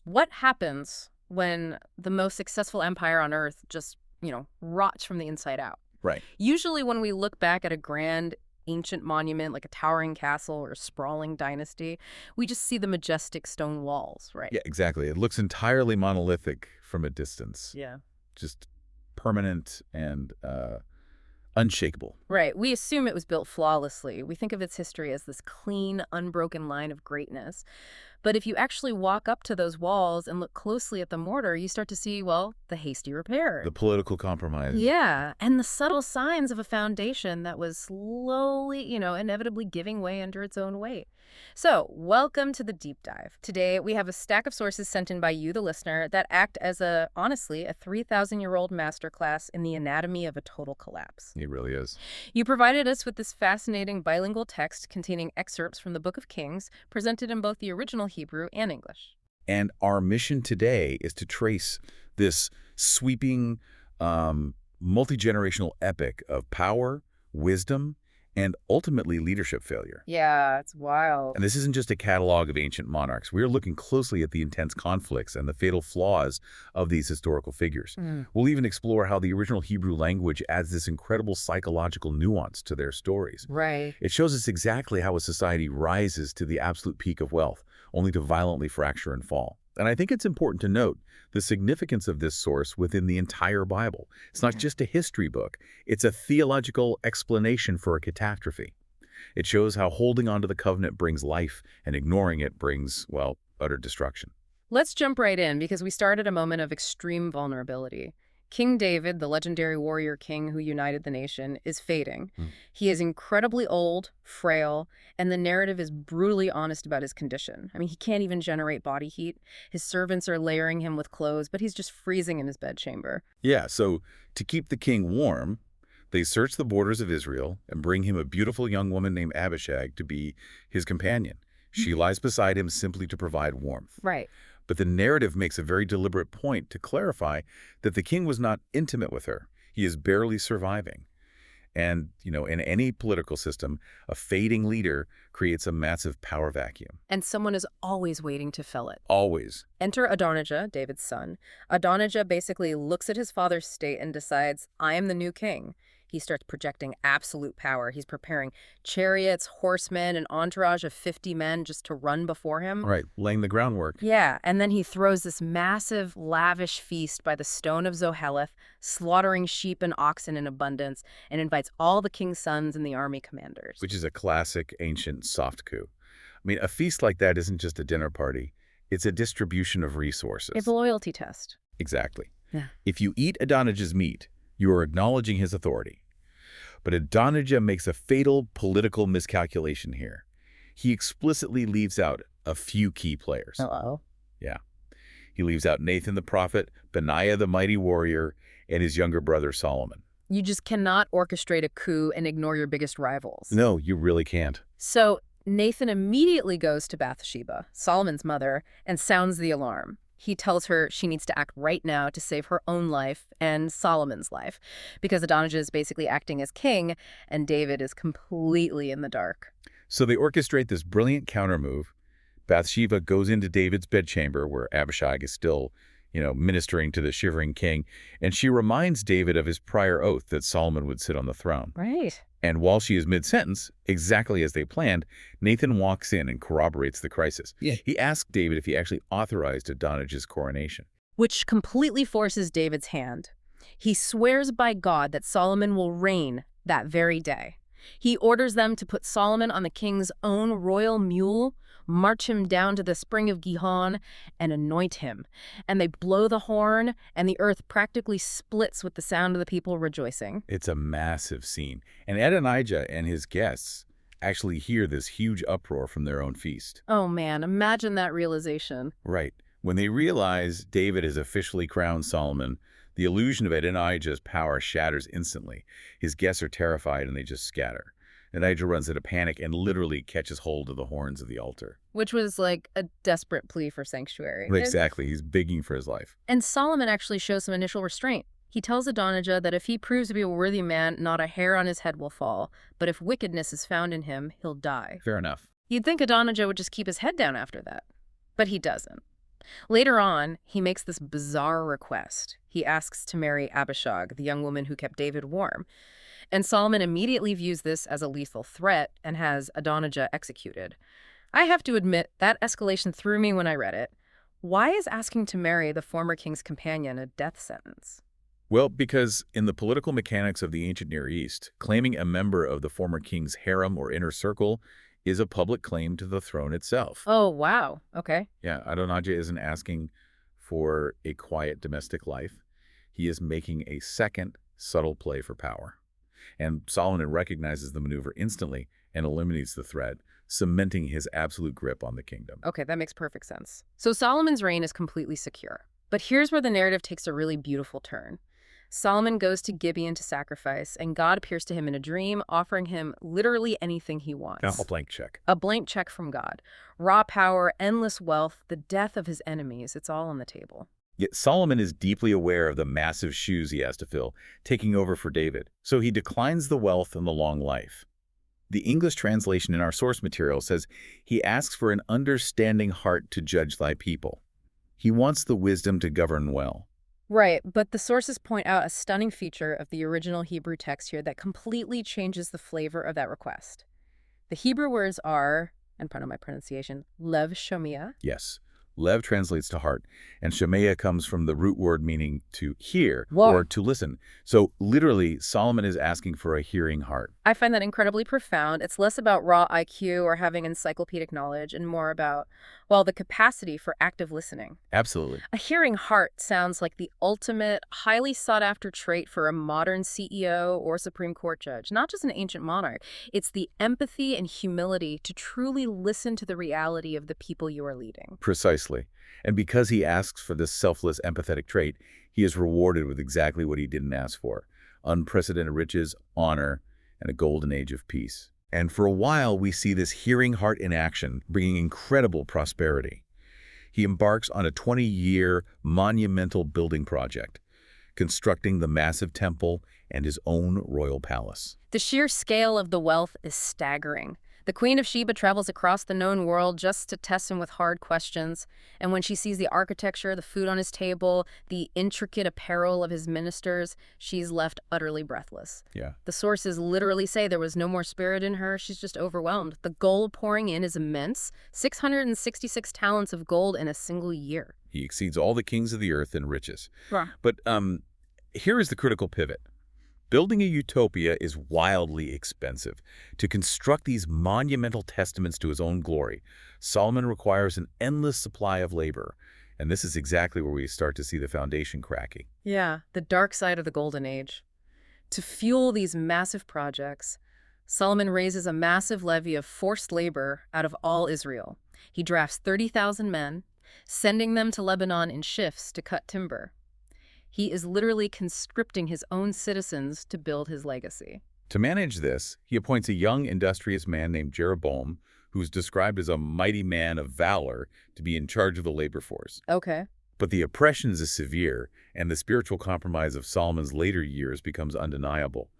What happens when the most successful empire on Earth just, rots from the inside out? Right. Usually when we look back at a grand ancient monument like a towering castle or a sprawling dynasty, we just see the majestic stone walls, right? Yeah, exactly. It looks entirely monolithic from a distance. Yeah. Just permanent and unshakable. Right. We assume it was built flawlessly. We think of its history as this clean, unbroken line of greatness. But if you actually walk up to those walls and look closely at the mortar, you start to see, well, the hasty repair. The political compromise. Yeah, and the subtle signs of a foundation that was slowly, inevitably giving way under its own weight. So, welcome to the deep dive. Today, we have a stack of sources sent in by you, the listener, that act as honestly, a 3,000-year-old masterclass in the anatomy of a total collapse. It really is. You provided us with this fascinating bilingual text containing excerpts from the Book of Kings, presented in both the original Hebrew and English. And our mission today is to trace this sweeping, multi-generational epic of power, wisdom, and ultimately leadership failure. Yeah, it's wild. And this isn't just a catalog of ancient monarchs. We're looking closely at the intense conflicts and the fatal flaws of these historical figures. We'll even explore how the original Hebrew language adds this incredible psychological nuance to their stories. Right. It shows us exactly how a society rises to the absolute peak of wealth, only to violently fracture and fall. And I think it's important to note the significance of this source within the entire Bible. It's not just a history book. It's a theological explanation for a catastrophe. It shows how holding onto the covenant brings life and ignoring it brings, well, utter destruction. Let's jump right in because we start at a moment of extreme vulnerability. King David, the legendary warrior king who united the nation, is fading. He is incredibly old, frail, and the narrative is brutally honest about his condition. I mean, he can't even generate body heat. His servants are layering him with clothes, but he's just freezing in his bedchamber. Yeah, so to keep the king warm, they search the borders of Israel and bring him a beautiful young woman named Abishag to be his companion. She lies beside him simply to provide warmth. Right. But the narrative makes a very deliberate point to clarify that the king was not intimate with her. He is barely surviving. And, in any political system, a fading leader creates a massive power vacuum. And someone is always waiting to fill it. Always. Enter Adonijah, David's son. Adonijah basically looks at his father's state and decides, I am the new king. He starts projecting absolute power. He's preparing chariots, horsemen, an entourage of 50 men just to run before him. Right, laying the groundwork. Yeah, and then he throws this massive, lavish feast by the stone of Zoheleth, slaughtering sheep and oxen in abundance, and invites all the king's sons and the army commanders. Which is a classic ancient soft coup. I mean, a feast like that isn't just a dinner party. It's a distribution of resources. It's a loyalty test. Exactly. Yeah. If you eat Adonijah's meat, you are acknowledging his authority. But Adonijah makes a fatal political miscalculation here. He explicitly leaves out a few key players. Hello. Yeah. He leaves out Nathan the prophet, Benaiah the mighty warrior, and his younger brother Solomon. You just cannot orchestrate a coup and ignore your biggest rivals. No, you really can't. So Nathan immediately goes to Bathsheba, Solomon's mother, and sounds the alarm. He tells her she needs to act right now to save her own life and Solomon's life, because Adonijah is basically acting as king, and David is completely in the dark. So they orchestrate this brilliant countermove. Bathsheba goes into David's bedchamber, where Abishag is still, ministering to the shivering king, and she reminds David of his prior oath that Solomon would sit on the throne. Right. And while she is mid-sentence, exactly as they planned, Nathan walks in and corroborates the crisis. Yeah. He asks David if he actually authorized Adonijah's coronation. Which completely forces David's hand. He swears by God that Solomon will reign that very day. He orders them to put Solomon on the king's own royal mule, march him down to the spring of Gihon, and anoint him. And they blow the horn, and the earth practically splits with the sound of the people rejoicing. It's a massive scene. And Adonijah and his guests actually hear this huge uproar from their own feast. Oh man, imagine that realization. Right. When they realize David has officially crowned Solomon, the illusion of Adonijah's power shatters instantly. His guests are terrified and they just scatter. Adonijah runs into panic and literally catches hold of the horns of the altar. Which was like a desperate plea for sanctuary. Exactly. He's begging for his life. And Solomon actually shows some initial restraint. He tells Adonijah that if he proves to be a worthy man, not a hair on his head will fall. But if wickedness is found in him, he'll die. Fair enough. You'd think Adonijah would just keep his head down after that. But he doesn't. Later on, he makes this bizarre request. He asks to marry Abishag, the young woman who kept David warm. And Solomon immediately views this as a lethal threat and has Adonijah executed. I have to admit, that escalation threw me when I read it. Why is asking to marry the former king's companion a death sentence? Well, because in the political mechanics of the ancient Near East, claiming a member of the former king's harem or inner circle is a public claim to the throne itself. Oh, wow. Okay. Yeah, Adonijah isn't asking for a quiet domestic life. He is making a second subtle play for power. And Solomon recognizes the maneuver instantly and eliminates the threat, cementing his absolute grip on the kingdom. Okay, that makes perfect sense. So Solomon's reign is completely secure. But here's where the narrative takes a really beautiful turn. Solomon goes to Gibeon to sacrifice, and God appears to him in a dream, offering him literally anything he wants. A blank check. A blank check from God. Raw power, endless wealth, the death of his enemies. It's all on the table. Yet Solomon is deeply aware of the massive shoes he has to fill, taking over for David. So he declines the wealth and the long life. The English translation in our source material says he asks for an understanding heart to judge thy people. He wants the wisdom to govern well. Right, but the sources point out a stunning feature of the original Hebrew text here that completely changes the flavor of that request. The Hebrew words are, and pardon my pronunciation, lev shomia. Yes, Lev translates to heart, and Shemaiah comes from the root word meaning to hear Whoa. or to listen. So literally, Solomon is asking for a hearing heart. I find that incredibly profound. It's less about raw IQ or having encyclopedic knowledge and more about, well, the capacity for active listening. Absolutely. A hearing heart sounds like the ultimate, highly sought-after trait for a modern CEO or Supreme Court judge, not just an ancient monarch. It's the empathy and humility to truly listen to the reality of the people you are leading. Precisely. And because he asks for this selfless, empathetic trait, he is rewarded with exactly what he didn't ask for: unprecedented riches, honor, and a golden age of peace. And for a while, we see this hearing heart in action, bringing incredible prosperity. He embarks on a 20-year monumental building project, constructing the massive temple and his own royal palace. The sheer scale of the wealth is staggering. The Queen of Sheba travels across the known world just to test him with hard questions. And when she sees the architecture, the food on his table, the intricate apparel of his ministers, she's left utterly breathless. Yeah. The sources literally say there was no more spirit in her. She's just overwhelmed. The gold pouring in is immense. 666 talents of gold in a single year. He exceeds all the kings of the earth in riches. Yeah. But here is the critical pivot. Building a utopia is wildly expensive. To construct these monumental testaments to his own glory, Solomon requires an endless supply of labor. And this is exactly where we start to see the foundation cracking. Yeah, the dark side of the Golden Age. To fuel these massive projects, Solomon raises a massive levy of forced labor out of all Israel. He drafts 30,000 men, sending them to Lebanon in shifts to cut timber. He is literally conscripting his own citizens to build his legacy. To manage this, he appoints a young, industrious man named Jeroboam, who's described as a mighty man of valor, to be in charge of the labor force. Okay. But the oppression is severe, and the spiritual compromise of Solomon's later years becomes undeniable.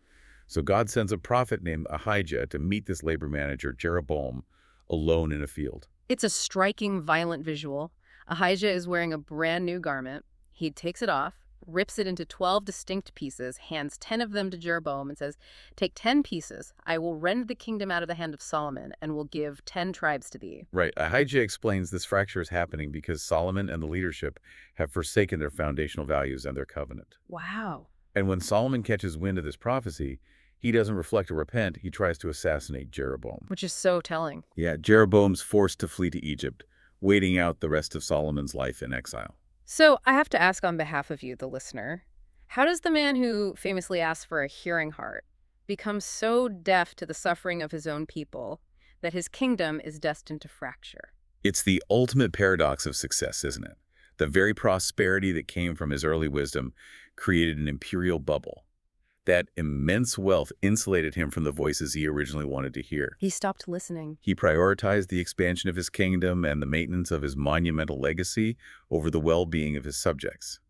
So God sends a prophet named Ahijah to meet this labor manager, Jeroboam, alone in a field. It's a striking, violent visual. Ahijah is wearing a brand new garment. He takes it off, rips it into 12 distinct pieces, hands 10 of them to Jeroboam, and says, "Take 10 pieces. I will rend the kingdom out of the hand of Solomon, and will give 10 tribes to thee." Right. Ahijah explains this fracture is happening because Solomon and the leadership have forsaken their foundational values and their covenant. Wow. And when Solomon catches wind of this prophecy, he doesn't reflect or repent. He tries to assassinate Jeroboam. Which is so telling. Yeah, Jeroboam's forced to flee to Egypt, waiting out the rest of Solomon's life in exile. So I have to ask on behalf of you, the listener, how does the man who famously asked for a hearing heart become so deaf to the suffering of his own people that his kingdom is destined to fracture? It's the ultimate paradox of success, isn't it? The very prosperity that came from his early wisdom created an imperial bubble. That immense wealth insulated him from the voices he originally wanted to hear. He stopped listening. He prioritized the expansion of his kingdom and the maintenance of his monumental legacy over the well-being of his subjects.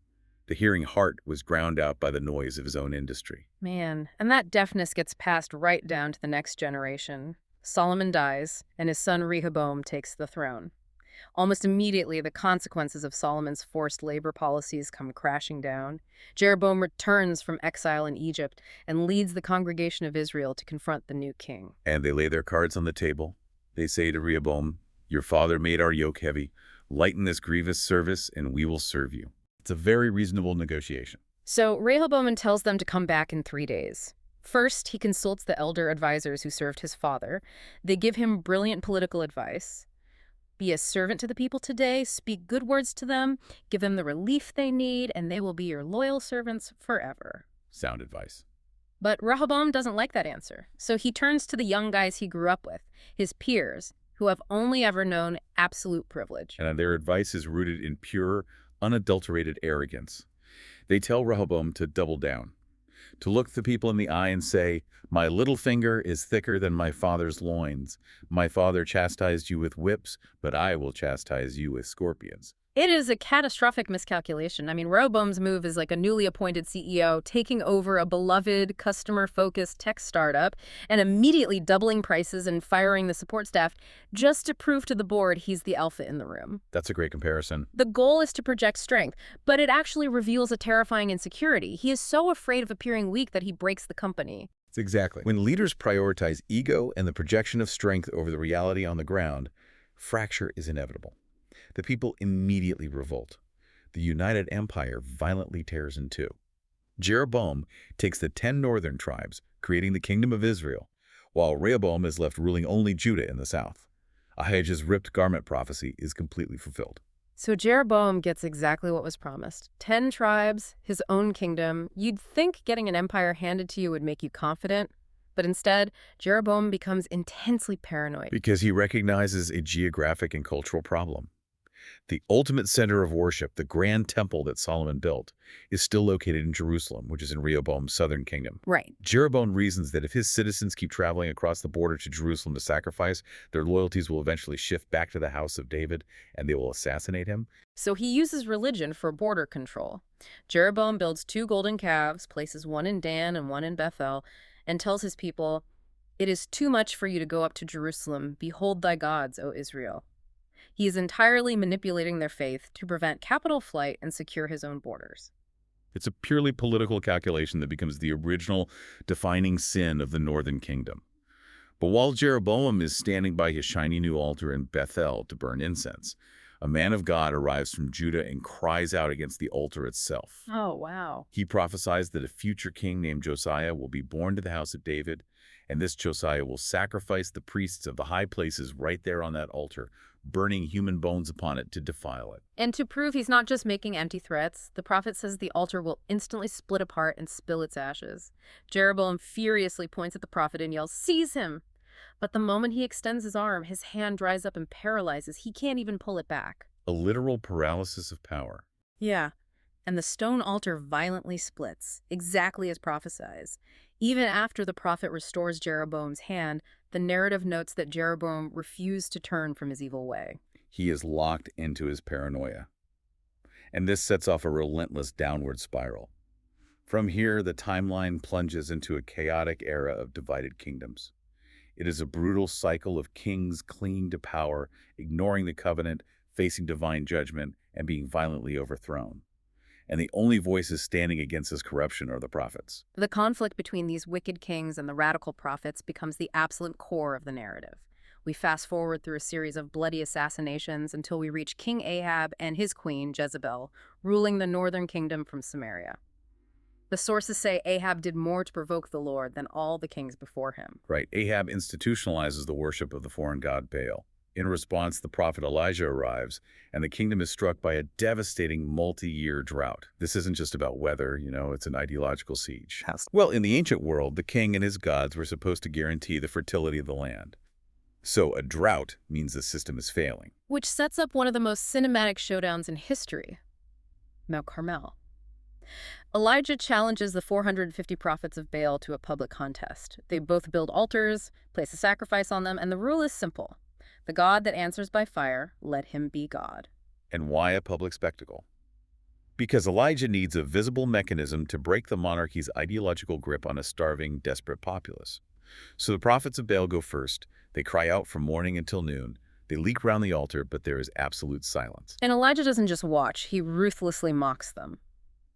The hearing heart was drowned out by the noise of his own industry. Man, and that deafness gets passed right down to the next generation. Solomon dies, and his son Rehoboam takes the throne. Almost immediately, the consequences of Solomon's forced labor policies come crashing down. Jeroboam returns from exile in Egypt and leads the congregation of Israel to confront the new king. And they lay their cards on the table. They say to Rehoboam, "Your father made our yoke heavy. Lighten this grievous service, and we will serve you." It's a very reasonable negotiation. So Rehoboam tells them to come back in 3 days. First, he consults the elder advisors who served his father. They give him brilliant political advice. Be a servant to the people today, speak good words to them, give them the relief they need, and they will be your loyal servants forever. Sound advice. But Rehoboam doesn't like that answer, so he turns to the young guys he grew up with, his peers, who have only ever known absolute privilege. And their advice is rooted in pure, unadulterated arrogance. They tell Rehoboam to double down, to look the people in the eye and say, "My little finger is thicker than my father's loins. My father chastised you with whips, but I will chastise you with scorpions." It is a catastrophic miscalculation. I mean, Rehoboam's move is like a newly appointed CEO taking over a beloved, customer-focused tech startup and immediately doubling prices and firing the support staff just to prove to the board he's the alpha in the room. That's a great comparison. The goal is to project strength, but it actually reveals a terrifying insecurity. He is so afraid of appearing weak that he breaks the company. Exactly. When leaders prioritize ego and the projection of strength over the reality on the ground, fracture is inevitable. The people immediately revolt. The united empire violently tears in two. Jeroboam takes the 10 northern tribes, creating the kingdom of Israel, while Rehoboam is left ruling only Judah in the south. Ahijah's ripped garment prophecy is completely fulfilled. So Jeroboam gets exactly what was promised. 10 tribes, his own kingdom. You'd think getting an empire handed to you would make you confident, but instead, Jeroboam becomes intensely paranoid. Because he recognizes a geographic and cultural problem. The ultimate center of worship, the grand temple that Solomon built, is still located in Jerusalem, which is in Rehoboam's southern kingdom. Right. Jeroboam reasons that if his citizens keep traveling across the border to Jerusalem to sacrifice, their loyalties will eventually shift back to the house of David, and they will assassinate him. So he uses religion for border control. Jeroboam builds 2 golden calves, places one in Dan and one in Bethel, and tells his people, "It is too much for you to go up to Jerusalem. Behold thy gods, O Israel." He is entirely manipulating their faith to prevent capital flight and secure his own borders. It's a purely political calculation that becomes the original defining sin of the northern kingdom. But while Jeroboam is standing by his shiny new altar in Bethel to burn incense, a man of God arrives from Judah and cries out against the altar itself. Oh, wow. He prophesies that a future king named Josiah will be born to the house of David, and this Josiah will sacrifice the priests of the high places right there on that altar, burning human bones upon it to defile it. And to prove he's not just making empty threats, the prophet says the altar will instantly split apart and spill its ashes. Jeroboam furiously points at the prophet and yells, "Seize him!" But the moment he extends his arm, his hand dries up and paralyzes. He can't even pull it back. A literal paralysis of power. Yeah, and the stone altar violently splits, exactly as prophesied. Even after the prophet restores Jeroboam's hand, the narrative notes that Jeroboam refused to turn from his evil way. He is locked into his paranoia. And this sets off a relentless downward spiral. From here, the timeline plunges into a chaotic era of divided kingdoms. It is a brutal cycle of kings clinging to power, ignoring the covenant, facing divine judgment, and being violently overthrown. And the only voices standing against this corruption are the prophets. The conflict between these wicked kings and the radical prophets becomes the absolute core of the narrative. We fast forward through a series of bloody assassinations until we reach King Ahab and his queen, Jezebel, ruling the northern kingdom from Samaria. The sources say Ahab did more to provoke the Lord than all the kings before him. Right. Ahab institutionalizes the worship of the foreign god Baal. In response, the prophet Elijah arrives, and the kingdom is struck by a devastating multi-year drought. This isn't just about weather, it's an ideological siege. Well, in the ancient world, the king and his gods were supposed to guarantee the fertility of the land. So a drought means the system is failing. Which sets up one of the most cinematic showdowns in history, Mount Carmel. Elijah challenges the 450 prophets of Baal to a public contest. They both build altars, place a sacrifice on them, and the rule is simple. The God that answers by fire, let him be God. And why a public spectacle? Because Elijah needs a visible mechanism to break the monarchy's ideological grip on a starving, desperate populace. So the prophets of Baal go first. They cry out from morning until noon. They leak round the altar, but there is absolute silence. And Elijah doesn't just watch, he ruthlessly mocks them.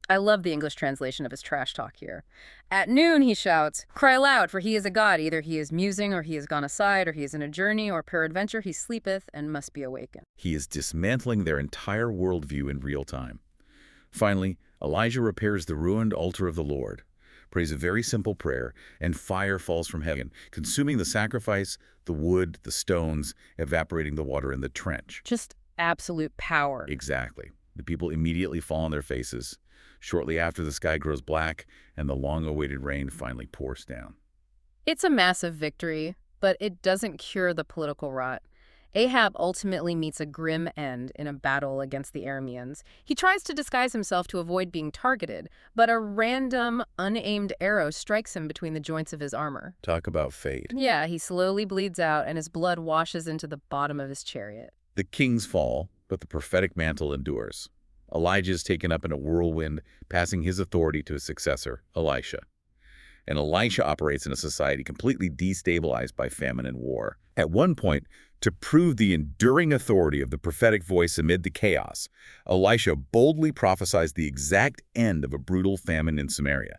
I love the English translation of his trash talk here. At noon, he shouts, "Cry aloud, for he is a god. Either he is musing, or he is gone aside, or he is in a journey, or peradventure he sleepeth, and must be awakened." He is dismantling their entire worldview in real time. Finally, Elijah repairs the ruined altar of the Lord, prays a very simple prayer, and fire falls from heaven, consuming the sacrifice, the wood, the stones, evaporating the water in the trench. Just absolute power. Exactly. The people immediately fall on their faces. Shortly after, the sky grows black, and the long-awaited rain finally pours down. It's a massive victory, but it doesn't cure the political rot. Ahab ultimately meets a grim end in a battle against the Arameans. He tries to disguise himself to avoid being targeted, but a random, unaimed arrow strikes him between the joints of his armor. Talk about fate. Yeah, he slowly bleeds out, and his blood washes into the bottom of his chariot. The kings fall, but the prophetic mantle endures. Elijah is taken up in a whirlwind, passing his authority to his successor, Elisha. And Elisha operates in a society completely destabilized by famine and war. At one point, to prove the enduring authority of the prophetic voice amid the chaos, Elisha boldly prophesies the exact end of a brutal famine in Samaria,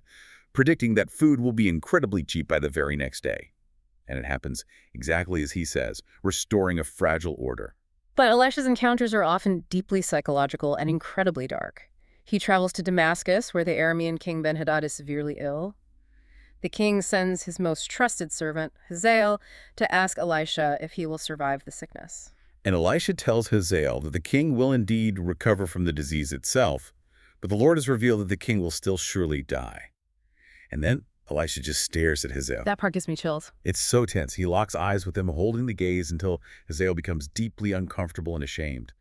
predicting that food will be incredibly cheap by the very next day. And it happens exactly as he says, restoring a fragile order. But Elisha's encounters are often deeply psychological and incredibly dark. He travels to Damascus, where the Aramean king Ben-Hadad is severely ill. The king sends his most trusted servant, Hazael, to ask Elisha if he will survive the sickness. And Elisha tells Hazael that the king will indeed recover from the disease itself, but the Lord has revealed that the king will still surely die. And then Elisha just stares at Hazael. That part gives me chills. It's so tense. He locks eyes with him, holding the gaze until Hazael becomes deeply uncomfortable and ashamed.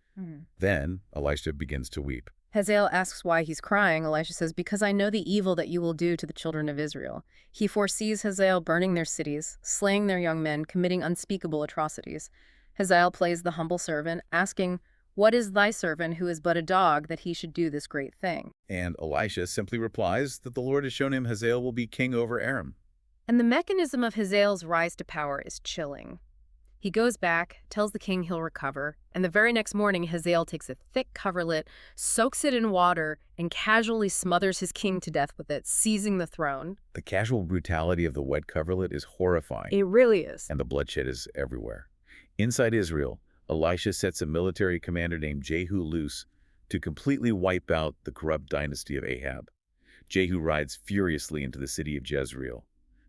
Then Elisha begins to weep. Hazael asks why he's crying. Elisha says, "Because I know the evil that you will do to the children of Israel." He foresees Hazael burning their cities, slaying their young men, committing unspeakable atrocities. Hazael plays the humble servant, asking, "What is thy servant who is but a dog that he should do this great thing?" And Elisha simply replies that the Lord has shown him Hazael will be king over Aram. And the mechanism of Hazael's rise to power is chilling. He goes back, tells the king he'll recover, and the very next morning Hazael takes a thick coverlet, soaks it in water, and casually smothers his king to death with it, seizing the throne. The casual brutality of the wet coverlet is horrifying. It really is. And the bloodshed is everywhere. Inside Israel, Elisha sets a military commander named Jehu loose to completely wipe out the corrupt dynasty of Ahab. Jehu rides furiously into the city of Jezreel.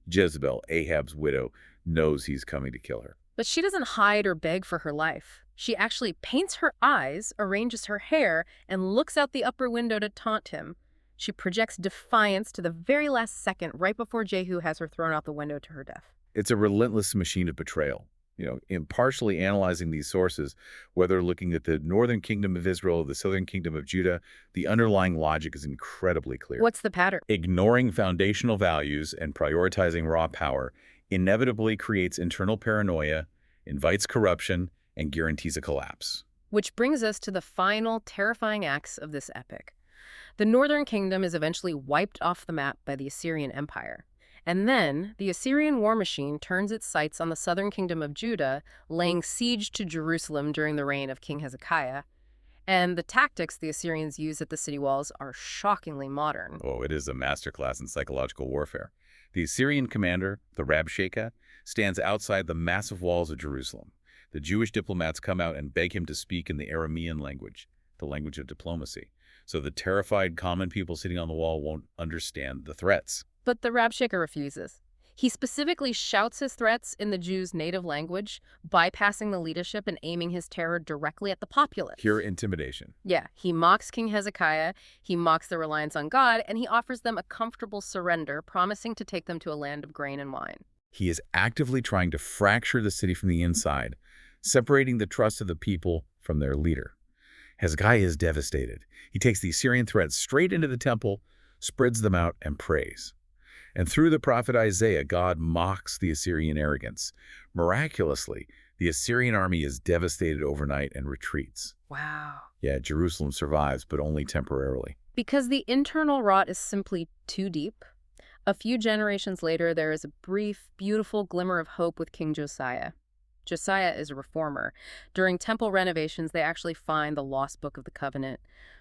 Jezebel, Ahab's widow, knows he's coming to kill her. But she doesn't hide or beg for her life. She actually paints her eyes, arranges her hair, and looks out the upper window to taunt him. She projects defiance to the very last second, right before Jehu has her thrown out the window to her death. It's a relentless machine of betrayal. Impartially analyzing these sources, whether looking at the northern kingdom of Israel or the southern kingdom of Judah, the underlying logic is incredibly clear. What's the pattern? Ignoring foundational values and prioritizing raw power inevitably creates internal paranoia, invites corruption, and guarantees a collapse. Which brings us to the final terrifying acts of this epic. The northern kingdom is eventually wiped off the map by the Assyrian Empire. And then, the Assyrian war machine turns its sights on the southern kingdom of Judah, laying siege to Jerusalem during the reign of King Hezekiah. And the tactics the Assyrians use at the city walls are shockingly modern. Oh, it is a masterclass in psychological warfare. The Assyrian commander, the Rabshakeh, stands outside the massive walls of Jerusalem. The Jewish diplomats come out and beg him to speak in the Aramean language, the language of diplomacy, so the terrified common people sitting on the wall won't understand the threats. But the Rabshakeh refuses. He specifically shouts his threats in the Jews' native language, bypassing the leadership and aiming his terror directly at the populace. Pure intimidation. Yeah, he mocks King Hezekiah, he mocks their reliance on God, and he offers them a comfortable surrender, promising to take them to a land of grain and wine. He is actively trying to fracture the city from the inside, separating the trust of the people from their leader. Hezekiah is devastated. He takes the Assyrian threats straight into the temple, spreads them out, and prays. And through the prophet Isaiah, God mocks the Assyrian arrogance. Miraculously, the Assyrian army is devastated overnight and retreats. Wow. Yeah, Jerusalem survives, but only temporarily. Because the internal rot is simply too deep. A few generations later, there is a brief, beautiful glimmer of hope with King Josiah. Josiah is a reformer. During temple renovations, they actually find the lost book of the covenant.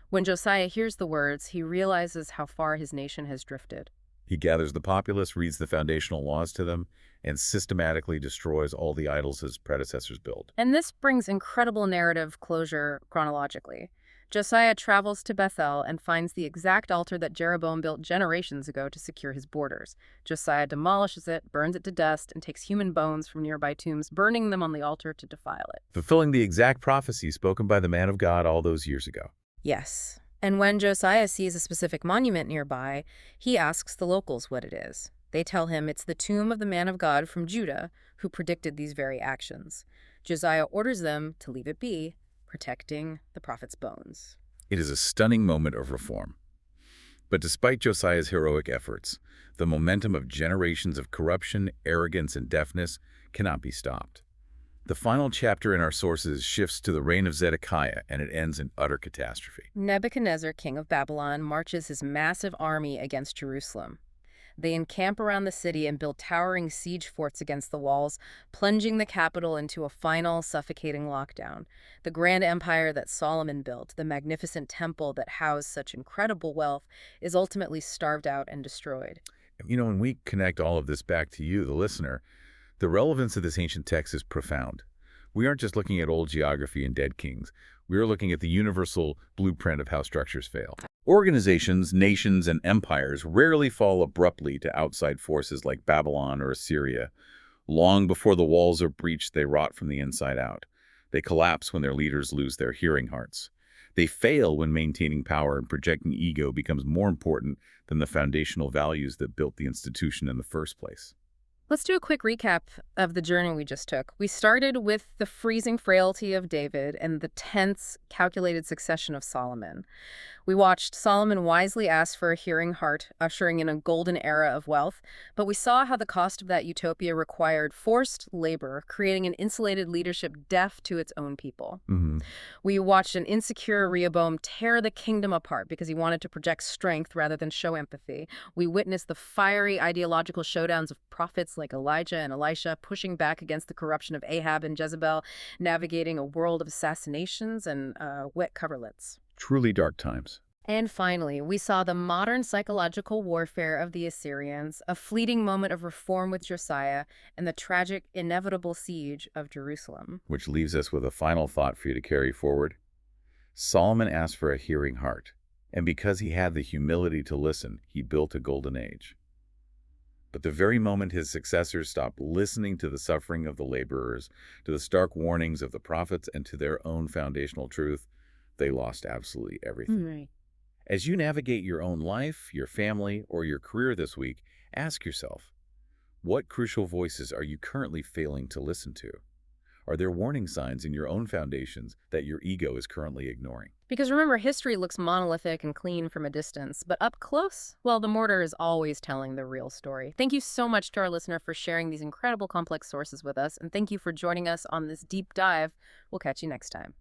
When Josiah hears the words, he realizes how far his nation has drifted. He gathers the populace, reads the foundational laws to them, and systematically destroys all the idols his predecessors built. And this brings incredible narrative closure chronologically. Josiah travels to Bethel and finds the exact altar that Jeroboam built generations ago to secure his borders. Josiah demolishes it, burns it to dust, and takes human bones from nearby tombs, burning them on the altar to defile it. Fulfilling the exact prophecy spoken by the man of God all those years ago. Yes. And when Josiah sees a specific monument nearby, he asks the locals what it is. They tell him it's the tomb of the man of God from Judah who predicted these very actions. Josiah orders them to leave it be, protecting the prophet's bones. It is a stunning moment of reform. But despite Josiah's heroic efforts, the momentum of generations of corruption, arrogance, and deafness cannot be stopped. The final chapter in our sources shifts to the reign of Zedekiah, and it ends in utter catastrophe. Nebuchadnezzar, king of Babylon, marches his massive army against Jerusalem. They encamp around the city and build towering siege forts against the walls, plunging the capital into a final, suffocating lockdown. The grand empire that Solomon built, the magnificent temple that housed such incredible wealth, is ultimately starved out and destroyed. When we connect all of this back to you, the listener, the relevance of this ancient text is profound. We aren't just looking at old geography and dead kings. We are looking at the universal blueprint of how structures fail. Organizations, nations, and empires rarely fall abruptly to outside forces like Babylon or Assyria. Long before the walls are breached, they rot from the inside out. They collapse when their leaders lose their hearing hearts. They fail when maintaining power and projecting ego becomes more important than the foundational values that built the institution in the first place. Let's do a quick recap of the journey we just took. We started with the freezing frailty of David and the tense, calculated succession of Solomon. We watched Solomon wisely ask for a hearing heart, ushering in a golden era of wealth, but we saw how the cost of that utopia required forced labor, creating an insulated leadership deaf to its own people. We watched an insecure Rehoboam tear the kingdom apart because he wanted to project strength rather than show empathy. We witnessed the fiery ideological showdowns of prophets like Elijah and Elisha pushing back against the corruption of Ahab and Jezebel, navigating a world of assassinations and wet coverlets. Truly dark times. And finally, we saw the modern psychological warfare of the Assyrians, a fleeting moment of reform with Josiah, and the tragic, inevitable siege of Jerusalem. Which leaves us with a final thought for you to carry forward. Solomon asked for a hearing heart, and because he had the humility to listen, he built a golden age. But the very moment his successors stopped listening to the suffering of the laborers, to the stark warnings of the prophets, and to their own foundational truth, they lost absolutely everything. Right. As you navigate your own life, your family, or your career this week, ask yourself, what crucial voices are you currently failing to listen to? Are there warning signs in your own foundations that your ego is currently ignoring? Because remember, history looks monolithic and clean from a distance, but up close, well, the mortar is always telling the real story. Thank you so much to our listener for sharing these incredible complex sources with us, and thank you for joining us on this deep dive. We'll catch you next time.